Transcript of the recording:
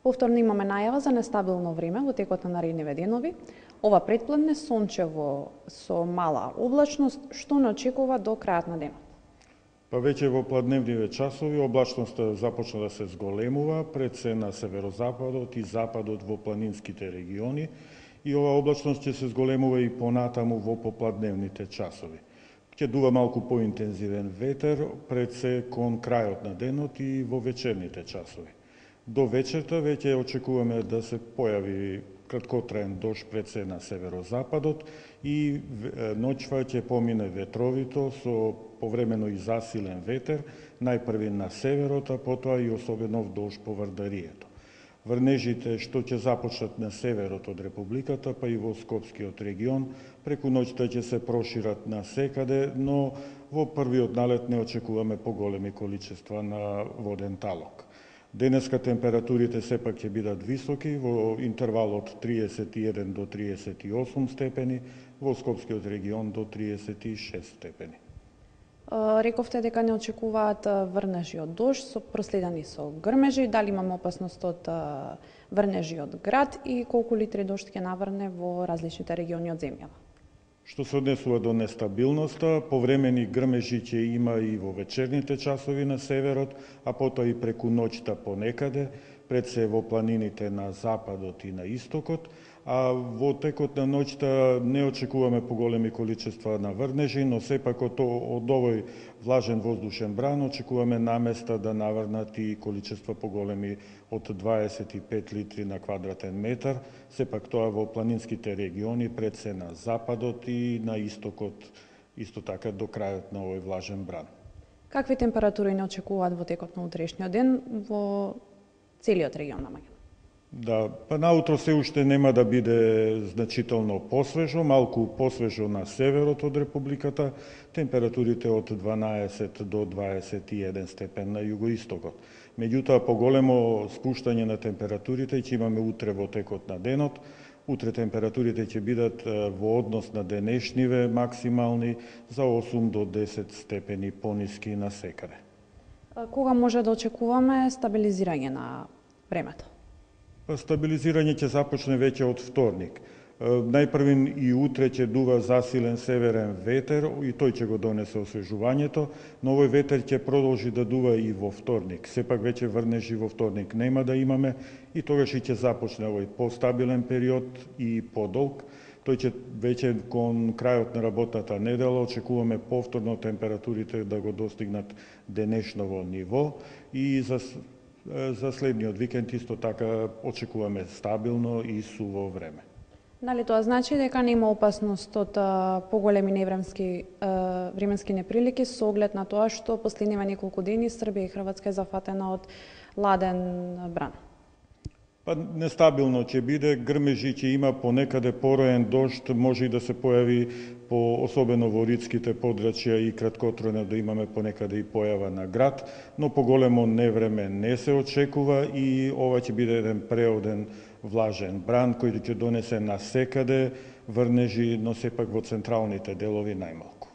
Повторно имаме најава за нестабилно време во текот на наредниве денови. Ова претпладне сончево со мала облачност, што не очекува до крајот на денот. Па веќе во пладневниве часови облачноста започна да се зголемува пред се на северозападот и западот во планинските региони и ова облачност ќе се зголемува и понатаму во попладневните часови. Ќе дува малку поинтензивен ветер пред се кон крајот на денот и во вечерните часови. До вечерта веќе очекуваме да се појави краткотраен дожд пред се на северозападот и ноќва ќе помине ветровито со повремено и засилен ветер, најпрви на северот, а потоа и особено дожд по Вардарието. Врнежите што ќе започнат на северот од Републиката, па и во Скопскиот регион, преку ноќта ќе се прошират на секаде, но во првиот налет не очекуваме поголеми количества на воден талок. Денеска температурите сепак ќе бидат високи, во интервал од 31 до 38 степени, во Скопскиот регион до 36 степени. Рековте дека не очекуваат врнежи од дожд, проследени со грмежи. Дали имаме опасност од врнежи од град и колку литри дожд ќе наврне во различните региони од земјава? Што се однесува до нестабилноста, повремени грмежи ќе има и во вечерните часови на северот, а потоа и преку ноќта понекаде, пред се во планините на западот и на истокот, а во текот на ноќта не очекуваме поголеми количества на врнежи, но сепак од овој влажен воздушен бран очекуваме наместа да наврнат и количества поголеми од 25 литри на квадратен метар, сепак тоа во планинските региони пред се на западот и на истокот, исто така до крајот на овој влажен бран. Какви температури не очекуваат во текот на утрешниот ден во целиот регион на Македонија? Да, па наутро се уште нема да биде значително посвежо, малку посвежо на северот од Републиката, температурите од 12 до 21 степен на југоистокот. Меѓутоа, поголемо спуштање на температурите ќе имаме утре во текот на денот. Утре температурите ќе бидат во однос на денешниве максимални за 8 до 10 степени пониски на секаде. Кога може да очекуваме стабилизирање на времето? Стабилизирање ќе започне веќе од вторник. Најпрвин и утре ќе дува засилен северен ветер и тој ќе го донесе освежувањето, но овој ветер ќе продолжи да дува и во вторник. Сепак веќе врнежи во вторник нема да имаме и тогаш и ќе започне овој постабилен период и подолг. Тој ќе веќе кон крајот на работната недела очекуваме повторно температурите да го достигнат денешново ниво и за следниот викенд исто така очекуваме стабилно и суво време. Дали тоа значи дека нема опасност од поголеми временски неприлики со оглед на тоа што последниве неколку дени Србија и Хрватска е зафатена од ладен бран? Па нестабилно ќе биде, грмежи ќе има понекаде пороен дожд, може и да се појави особено во ридските подрачја и краткотројно да имаме понекаде и појава на град, но поголемо невреме не се очекува и ова ќе биде еден преоден влажен бран кој ќе донесе на секаде врнежи, но сепак во централните делови најмалку.